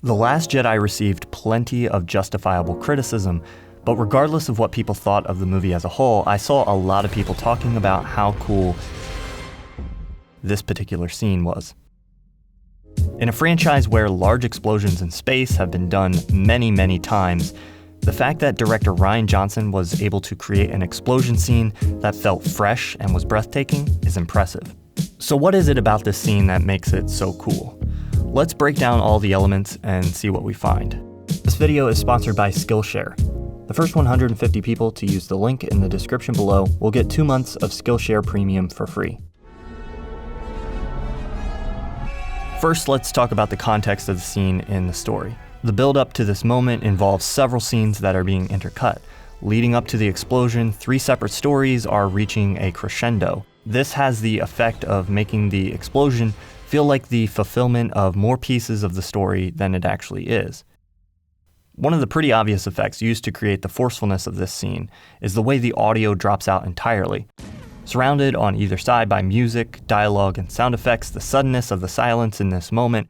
The Last Jedi received plenty of justifiable criticism, but regardless of what people thought of the movie as a whole, I saw a lot of people talking about how cool this particular scene was. In a franchise where large explosions in space have been done many, many times, the fact that director Rian Johnson was able to create an explosion scene that felt fresh and was breathtaking is impressive. So what is it about this scene that makes it so cool? Let's break down all the elements and see what we find. This video is sponsored by Skillshare. The first 150 people to use the link in the description below will get 2 months of Skillshare Premium for free. First, let's talk about the context of the scene in the story. The build-up to this moment involves several scenes that are being intercut. Leading up to the explosion, 3 separate stories are reaching a crescendo. This has the effect of making the explosion feel like the fulfillment of more pieces of the story than it actually is. One of the pretty obvious effects used to create the forcefulness of this scene is the way the audio drops out entirely. Surrounded on either side by music, dialogue, and sound effects, the suddenness of the silence in this moment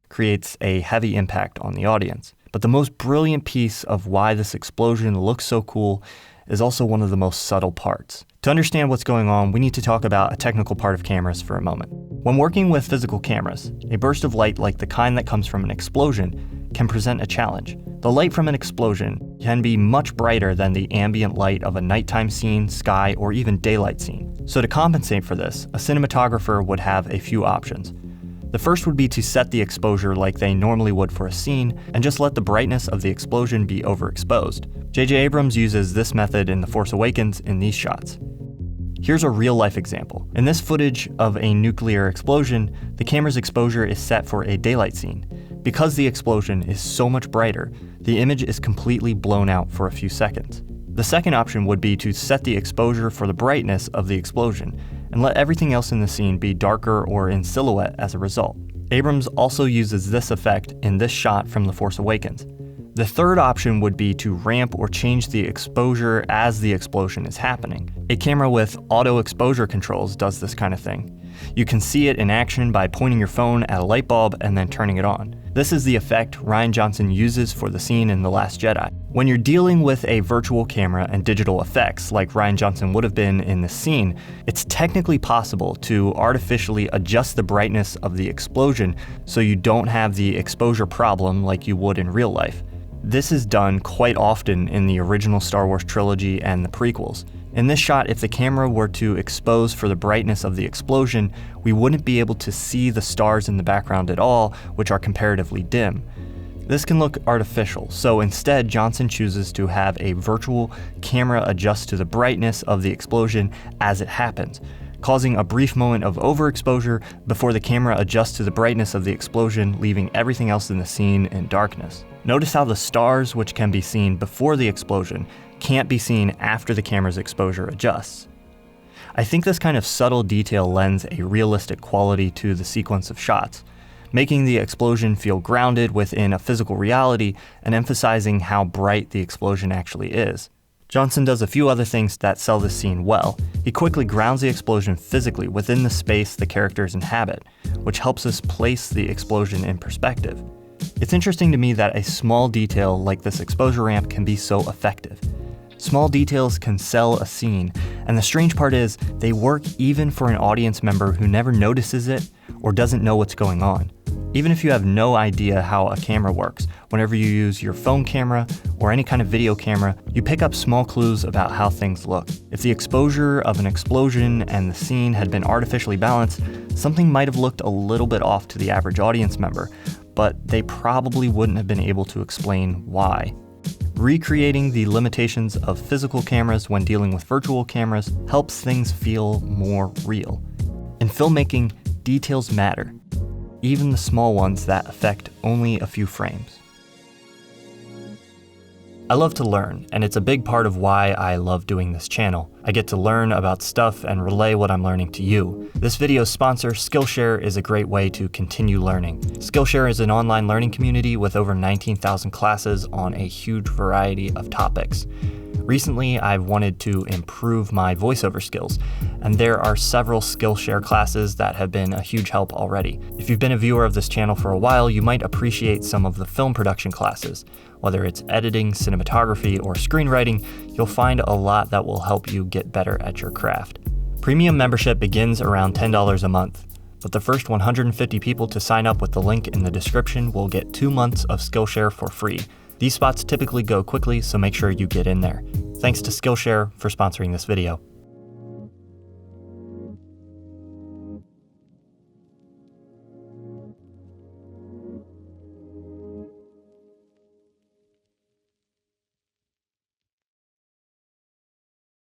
creates a heavy impact on the audience. But the most brilliant piece of why this explosion looks so cool is also one of the most subtle parts. To understand what's going on, we need to talk about a technical part of cameras for a moment. When working with physical cameras, a burst of light like the kind that comes from an explosion can present a challenge. The light from an explosion can be much brighter than the ambient light of a nighttime scene, sky, or even daylight scene. So to compensate for this, a cinematographer would have a few options. The first would be to set the exposure like they normally would for a scene and just let the brightness of the explosion be overexposed. J.J. Abrams uses this method in The Force Awakens in these shots. Here's a real-life example. In this footage of a nuclear explosion, the camera's exposure is set for a daylight scene. Because the explosion is so much brighter, the image is completely blown out for a few seconds. The second option would be to set the exposure for the brightness of the explosion and let everything else in the scene be darker or in silhouette as a result. Abrams also uses this effect in this shot from The Force Awakens. The third option would be to ramp or change the exposure as the explosion is happening. A camera with auto exposure controls does this kind of thing. You can see it in action by pointing your phone at a light bulb and then turning it on. This is the effect Rian Johnson uses for the scene in The Last Jedi. When you're dealing with a virtual camera and digital effects like Rian Johnson would have been in this scene, it's technically possible to artificially adjust the brightness of the explosion so you don't have the exposure problem like you would in real life. This is done quite often in the original Star Wars trilogy and the prequels. In this shot, if the camera were to expose for the brightness of the explosion, we wouldn't be able to see the stars in the background at all, which are comparatively dim. This can look artificial, so instead Johnson chooses to have a virtual camera adjust to the brightness of the explosion as it happens, causing a brief moment of overexposure before the camera adjusts to the brightness of the explosion, leaving everything else in the scene in darkness. Notice how the stars, which can be seen before the explosion, can't be seen after the camera's exposure adjusts. I think this kind of subtle detail lends a realistic quality to the sequence of shots, making the explosion feel grounded within a physical reality and emphasizing how bright the explosion actually is. Johnson does a few other things that sell this scene well. He quickly grounds the explosion physically within the space the characters inhabit, which helps us place the explosion in perspective. It's interesting to me that a small detail like this exposure ramp can be so effective. Small details can sell a scene, and the strange part is they work even for an audience member who never notices it or doesn't know what's going on. Even if you have no idea how a camera works, whenever you use your phone camera or any kind of video camera, you pick up small clues about how things look. If the exposure of an explosion and the scene had been artificially balanced, something might have looked a little bit off to the average audience member, but they probably wouldn't have been able to explain why. Recreating the limitations of physical cameras when dealing with virtual cameras helps things feel more real. In filmmaking, details matter, even the small ones that affect only a few frames. I love to learn, and it's a big part of why I love doing this channel. I get to learn about stuff and relay what I'm learning to you. This video's sponsor, Skillshare, is a great way to continue learning. Skillshare is an online learning community with over 19,000 classes on a huge variety of topics. Recently, I've wanted to improve my voiceover skills, and there are several Skillshare classes that have been a huge help already. If you've been a viewer of this channel for a while, you might appreciate some of the film production classes. Whether it's editing, cinematography, or screenwriting, you'll find a lot that will help you get better at your craft. Premium membership begins around $10 a month, but the first 150 people to sign up with the link in the description will get 2 months of Skillshare for free. These spots typically go quickly, so make sure you get in there. Thanks to Skillshare for sponsoring this video.